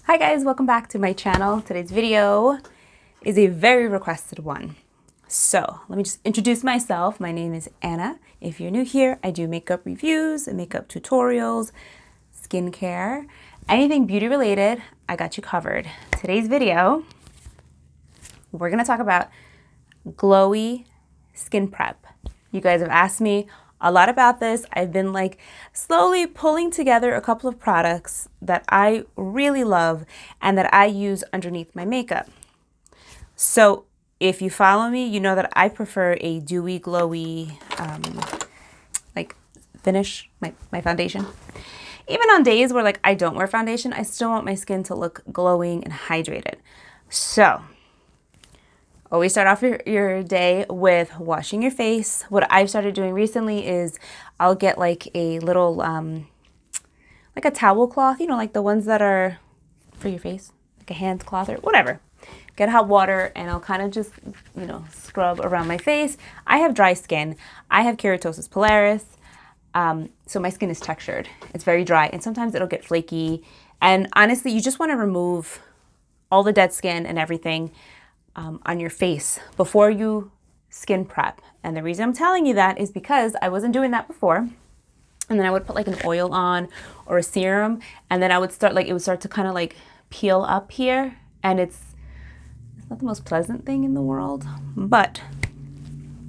Hi guys, welcome back to my channel. Today's video is a very requested one. So let me just introduce myself. My name is Anna. If you're new here, I do makeup reviews and makeup tutorials, skincare, anything beauty related, I got you covered. Today's video, we're gonna talk about glowy skin prep. You guys have asked me a lot about this. I've been like slowly pulling together a couple of products that I really love and that I use underneath my makeup. So if you follow me, you know that I prefer a dewy, glowy, like finish, my foundation. Even on days where like I don't wear foundation, I still want my skin to look glowing and hydrated. So always start off your day with washing your face. What I've started doing recently is I'll get like a little, like a towel cloth, you know, like the ones that are for your face, like a hand cloth or whatever. Get hot water and I'll kind of just, you know, scrub around my face. I have dry skin. I have keratosis pilaris. So my skin is textured. It's very dry and sometimes it'll get flaky. And honestly, you just want to remove all the dead skin and everything on your face before you skin prep. And the reason I'm telling you that is because I wasn't doing that before. And then I would put like an oil on or a serum, and then I would start like, it would start to kind of like peel up here. And it's not the most pleasant thing in the world, but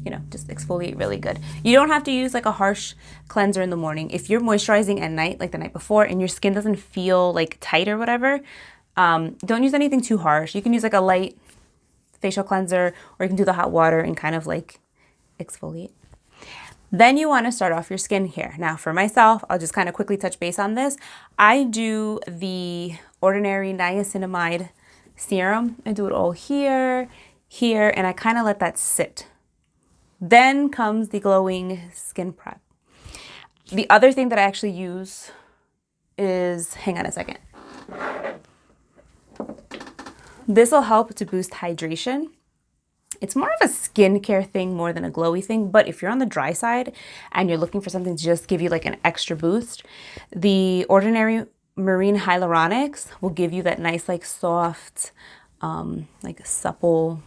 you know, just exfoliate really good. You don't have to use like a harsh cleanser in the morning. If you're moisturizing at night, like the night before, and your skin doesn't feel like tight or whatever, don't use anything too harsh. You can use like a light facial cleanser, or you can do the hot water and kind of like exfoliate. Then you want to start off your skincare. Now for myself, I'll just kind of quickly touch base on this. I do the ordinary niacinamide serum. I do it all here, here, and I kind of let that sit. Then comes the glowing skin prep. The other thing that I actually use is, hang on a second. This will help to boost hydration. It's more of a skincare thing more than a glowy thing, but if you're on the dry side and you're looking for something to just give you like an extra boost, the Ordinary Marine Hyaluronics will give you that nice, like soft, like supple,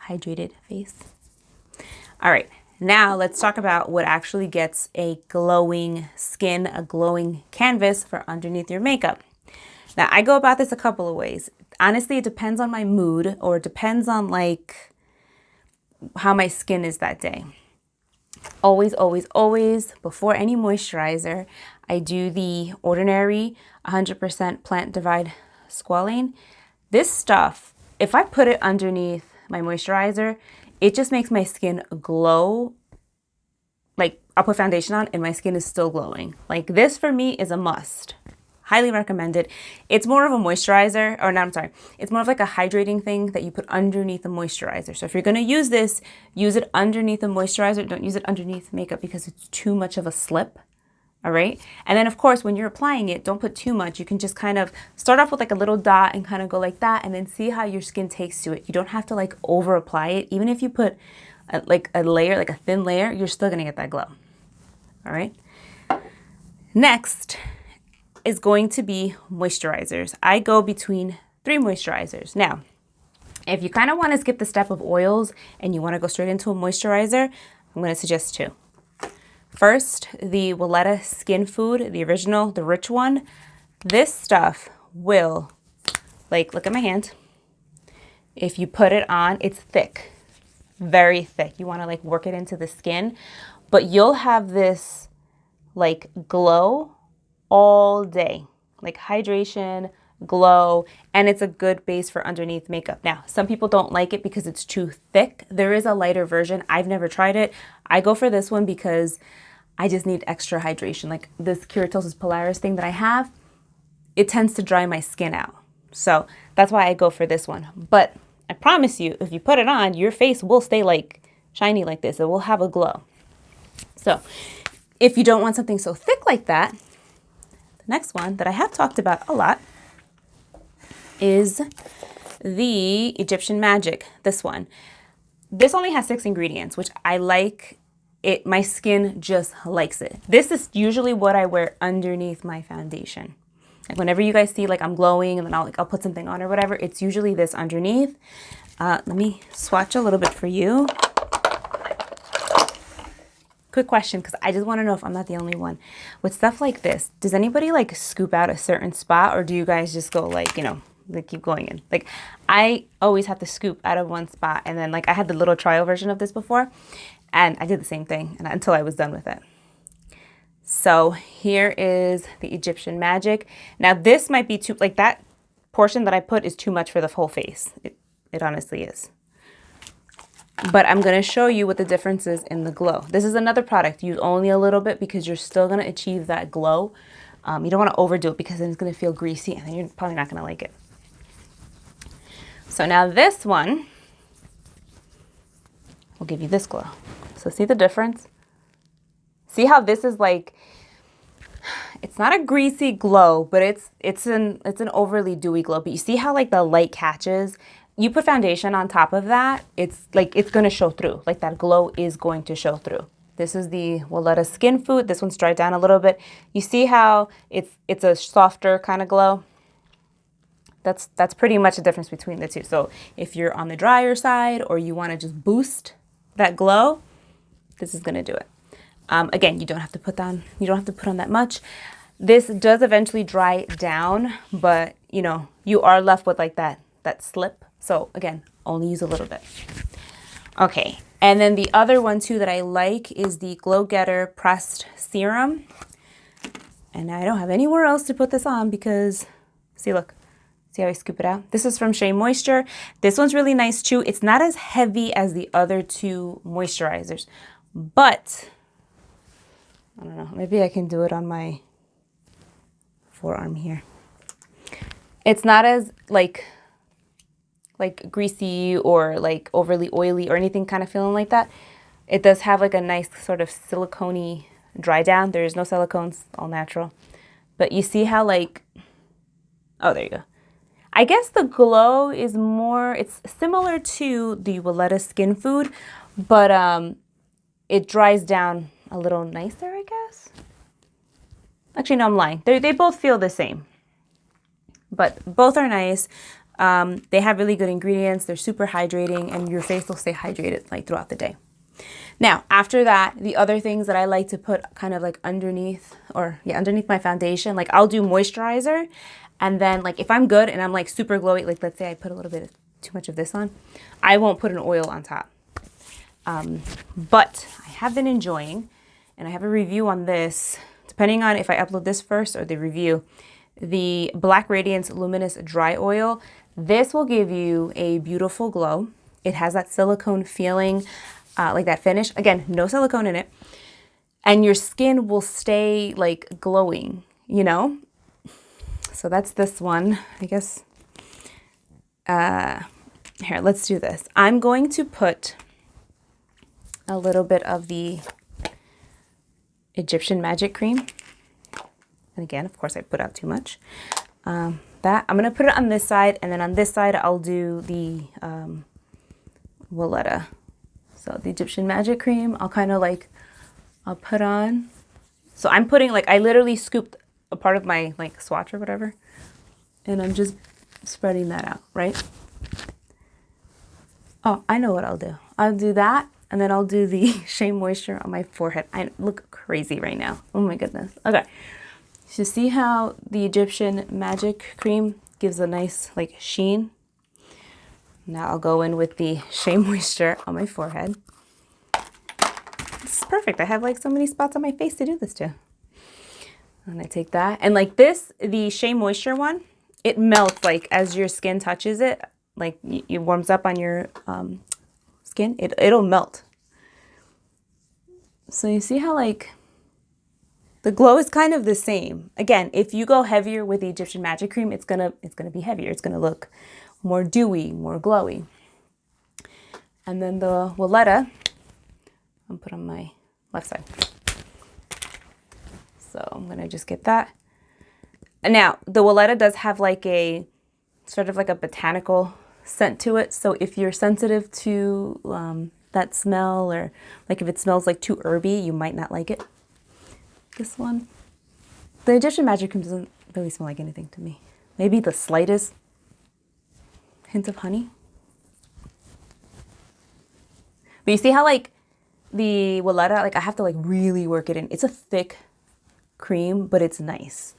hydrated face. All right, now let's talk about what actually gets a glowing skin, a glowing canvas for underneath your makeup. Now I go about this a couple of ways. Honestly, it depends on my mood, or it depends on like how my skin is that day. Always, always, always, before any moisturizer, I do the Ordinary 100% plant-derived Squalane. This stuff, if I put it underneath my moisturizer, it just makes my skin glow. Like I'll put foundation on and my skin is still glowing. Like this for me is a must. Highly recommended. It's more of a moisturizer, or no, I'm sorry. It's more of like a hydrating thing that you put underneath the moisturizer. So if you're gonna use this, use it underneath the moisturizer. Don't use it underneath makeup because it's too much of a slip, all right? And then of course, when you're applying it, don't put too much. You can just kind of start off with like a little dot and kind of go like that and then see how your skin takes to it. You don't have to like over apply it. Even if you put like a layer, like a thin layer, you're still gonna get that glow, all right? Next is going to be moisturizers. I go between 3 moisturizers. Now, if you kind of want to skip the step of oils and you want to go straight into a moisturizer, I'm going to suggest 2. First, the Weleda Skin Food, the original, the rich one. This stuff will, like, look at my hand. If you put it on, it's thick, very thick. You want to like work it into the skin, but you'll have this like glow all day, like hydration, glow, and it's a good base for underneath makeup. Now, some people don't like it because it's too thick. There is a lighter version. I've never tried it. I go for this one because I just need extra hydration. Like this keratosis pilaris thing that I have, it tends to dry my skin out. So that's why I go for this one. But I promise you, if you put it on, your face will stay like shiny like this. It will have a glow. So if you don't want something so thick like that, next one that I have talked about a lot is the Egyptian Magic, this one. This only has 6 ingredients, which I like it. My skin just likes it. This is usually what I wear underneath my foundation. Like whenever you guys see like I'm glowing and then I'll put something on or whatever, it's usually this underneath. Let me swatch a little bit for you. Quick question, because I just want to know if I'm not the only one. With stuff like this, does anybody like scoop out a certain spot, or do you guys just go like, you know, like keep going in? Like I always have to scoop out of one spot, and then like I had the little trial version of this before, and I did the same thing until I was done with it. So here is the Egyptian Magic. Now this might be too, like that portion that I put is too much for the whole face. It honestly is. But I'm going to show you what the difference is in the glow. This is another product. Use only a little bit because you're still going to achieve that glow. You don't want to overdo it because then it's going to feel greasy and then you're probably not going to like it. So now this one will give you this glow. So see the difference? See how this is like, it's not a greasy glow, but it's an overly dewy glow. But you see how like the light catches? You put foundation on top of that, it's going to show through. Like that glow is going to show through. This is the Weleda Skin Food. This one's dried down a little bit. You see how it's a softer kind of glow? That's pretty much the difference between the two. So if you're on the drier side or you want to just boost that glow, this is going to do it. Again, you don't have to put on that much. This does eventually dry down, but you know, you are left with like that slip. So again, only use a little bit. Okay, and then the other one too that I like is the Glow Getter Pressed Serum. And I don't have anywhere else to put this on because, see, look, see how I scoop it out? This is from Shea Moisture. This one's really nice too. It's not as heavy as the other two moisturizers, but I don't know, maybe I can do it on my forearm here. It's not as like greasy or like overly oily or anything kind of feeling like that. It does have like a nice sort of silicone-y dry down. There's no silicones, all natural. But you see how like, oh, there you go. I guess the glow is more, it's similar to the Weleda Skin Food, but it dries down a little nicer, I guess. Actually, no, I'm lying. They both feel the same, but both are nice. They have really good ingredients. They're super hydrating and your face will stay hydrated like throughout the day. Now, after that, the other things that I like to put kind of like underneath underneath my foundation, like I'll do moisturizer. And then like if I'm good and I'm like super glowy, like let's say I put a little bit of too much of this on, I won't put an oil on top. But I have been enjoying, and I have a review on this, depending on if I upload this first or the review, the Black Radiance Luminous Dry Oil. This will give you a beautiful glow. It has that silicone feeling, like that finish. Again, no silicone in it. And your skin will stay like glowing, you know? So that's this one, I guess. Here, let's do this. I'm going to put a little bit of the Egyptian Magic Cream. And again, of course, I put out too much. That I'm gonna put it on this side, and then on this side I'll do the Weleda. So the Egyptian Magic Cream, I'll kind of like, I'll put on. So I'm putting like, I literally scooped a part of my like swatch or whatever, and I'm just spreading that out, right? Oh, I know what I'll do. I'll do that, and then I'll do the Shea Moisture on my forehead. I look crazy right now. Oh my goodness. Okay. So see how the Egyptian Magic Cream gives a nice like sheen? Now I'll go in with the Shea Moisture on my forehead. This is perfect. I have like so many spots on my face to do this to. And I take that. And like this, the Shea Moisture one, it melts like as your skin touches it, like it warms up on your skin, it'll melt. So you see how like the glow is kind of the same. Again, if you go heavier with the Egyptian Magic Cream, it's gonna be heavier. It's gonna look more dewy, more glowy. And then the Weleda, I'll put on my left side. So I'm gonna just get that. And now the Weleda does have like a sort of like a botanical scent to it. So if you're sensitive to that smell, or like if it smells like too herby, you might not like it. This one, the Egyptian Magic Cream really smell like anything to me. Maybe the slightest hint of honey. But you see how like the Weleda, like I have to like really work it in. It's a thick cream, but it's nice.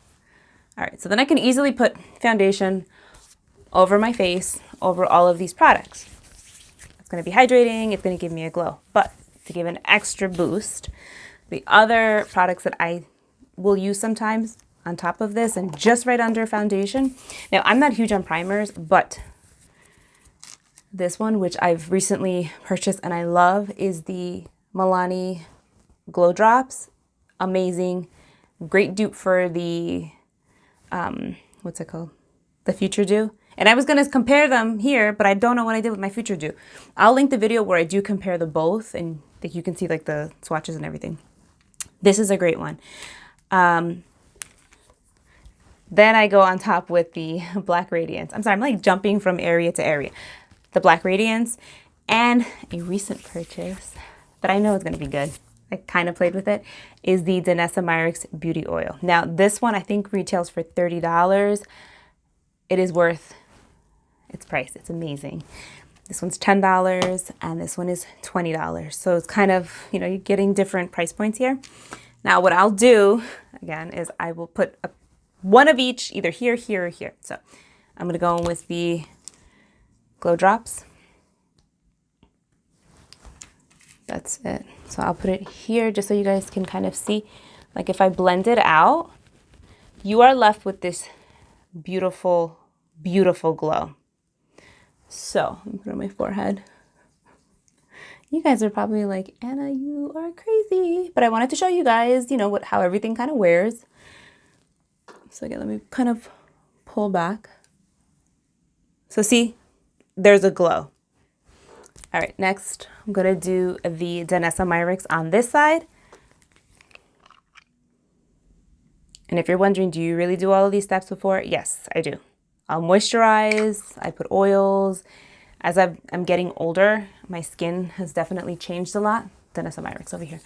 All right, so then I can easily put foundation over my face, over all of these products. It's gonna be hydrating, it's gonna give me a glow. But to give an extra boost, the other products that I will use sometimes on top of this and just right under foundation. Now, I'm not huge on primers, but this one, which I've recently purchased and I love, is the Milani Glow Drops. Amazing. Great dupe for the, what's it called? The Future Dew. And I was going to compare them here, but I don't know what I did with my Future Dew. I'll link the video where I do compare the both and that you can see like the swatches and everything. This is a great one. Then I go on top with the Black Radiance. I'm sorry, I'm like jumping from area to area. The Black Radiance and a recent purchase that I know is going to be good. I kind of played with it, is the Danessa Myricks Beauty Oil. Now this one I think retails for $30. It is worth its price. It's amazing. This one's $10 and this one is $20. So it's kind of, you know, you're getting different price points here. Now what I'll do again is I will put one of each, either here, here, or here. So I'm going to go in with the Glow Drops. That's it. So I'll put it here just so you guys can kind of see. Like if I blend it out, you are left with this beautiful, beautiful glow. So I'm put it on my forehead. You guys are probably like, Anna, you are crazy. But I wanted to show you guys, you know, how everything kind of wears. So again, let me kind of pull back. So see, there's a glow. All right, next I'm gonna do the Danessa Myricks on this side. And if you're wondering, do you really do all of these steps before? Yes, I do. I'll moisturize, I put oils. As I'm getting older, my skin has definitely changed a lot. Danessa Myricks over here.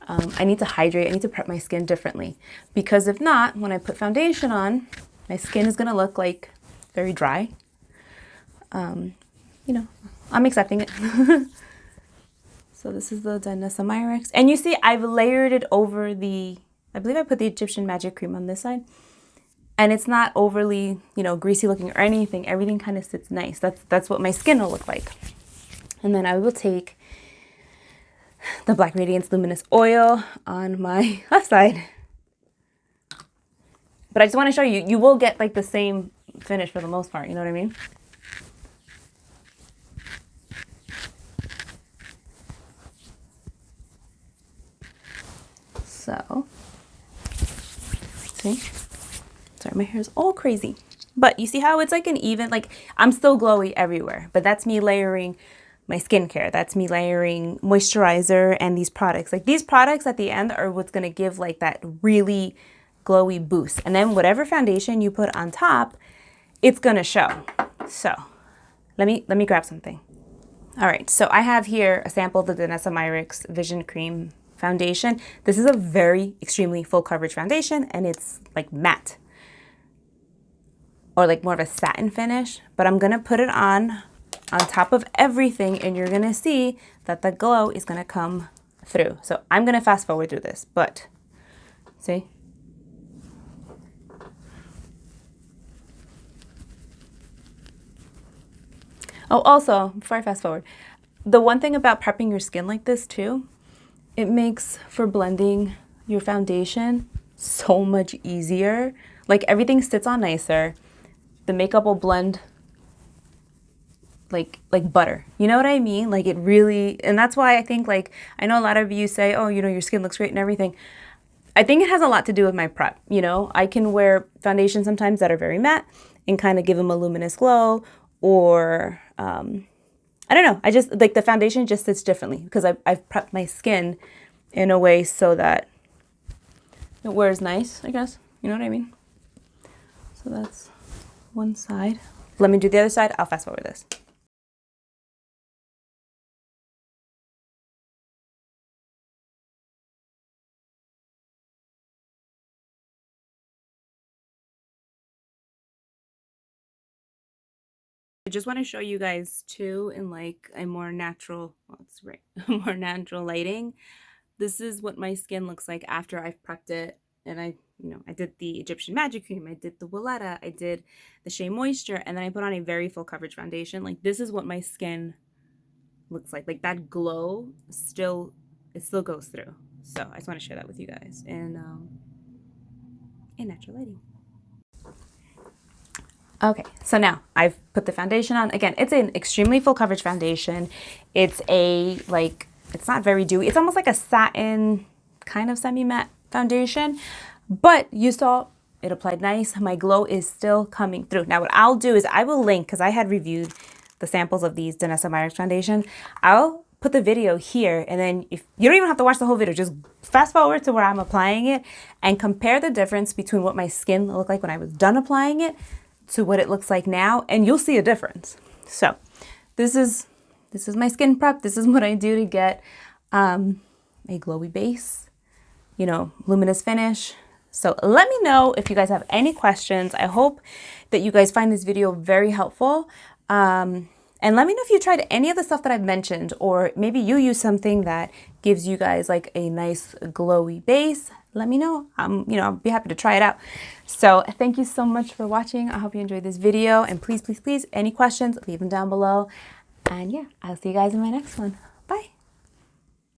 I need to hydrate, I need to prep my skin differently. Because if not, when I put foundation on, my skin is gonna look like very dry. You know, I'm accepting it. So this is the Danessa Myricks. And you see, I've layered it over the, I believe I put the Egyptian Magic Cream on this side. And it's not overly, you know, greasy looking or anything. Everything kind of sits nice. That's what my skin will look like. And then I will take the Black Radiance Luminous Oil on my left side. But I just want to show you, you will get like the same finish for the most part. You know what I mean? So, see? Sorry, my hair is all crazy. But you see how it's like an even, like I'm still glowy everywhere, but that's me layering my skincare. That's me layering moisturizer and these products. Like these products at the end are what's gonna give like that really glowy boost. And then whatever foundation you put on top, it's gonna show. So let me grab something. All right, so I have here a sample of the Danessa Myricks Vision Cream Foundation. This is a very extremely full coverage foundation and it's like matte or like more of a satin finish, but I'm gonna put it on top of everything and you're gonna see that the glow is gonna come through. So I'm gonna fast forward through this, but see? Oh, also, before I fast forward, the one thing about prepping your skin like this too, it makes for blending your foundation so much easier. Like everything sits on nicer. The makeup will blend like butter. You know what I mean? Like it really, and that's why I think like, I know a lot of you say, oh, you know, your skin looks great and everything. I think it has a lot to do with my prep. You know, I can wear foundations sometimes that are very matte and kind of give them a luminous glow, or I don't know. I just like the foundation just sits differently because I've prepped my skin in a way so that it wears nice, I guess. You know what I mean? So that's one side. Let me do the other side. I'll fast forward this. I just want to show you guys too in like a more natural, well, it's right, more natural lighting. This is what my skin looks like after I've prepped it. And I did the Egyptian Magic Cream, I did the Weleda, I did the Shea Moisture, and then I put on a very full coverage foundation. Like this is what my skin looks like. Like that glow still goes through. So I just want to share that with you guys in natural lighting. Okay, so now I've put the foundation on. Again, it's an extremely full coverage foundation. It's it's not very dewy. It's almost like a satin kind of semi-matte foundation, but you saw it applied nice. My glow is still coming through. Now what I'll do is I will link, because I had reviewed the samples of these Danessa Myricks foundation. I'll put the video here, and then if you don't even have to watch the whole video, just fast forward to where I'm applying it and compare the difference between what my skin looked like when I was done applying it to what it looks like now, and you'll see a difference. So this is my skin prep. This is what I do to get a glowy base, luminous finish. So let me know if you guys have any questions. I hope that you guys find this video very helpful. And let me know if you tried any of the stuff that I've mentioned, or maybe you use something that gives you guys like a nice glowy base. Let me know. I'll be happy to try it out. So thank you so much for watching. I hope you enjoyed this video, and please, please, please, any questions, leave them down below. And yeah, I'll see you guys in my next one.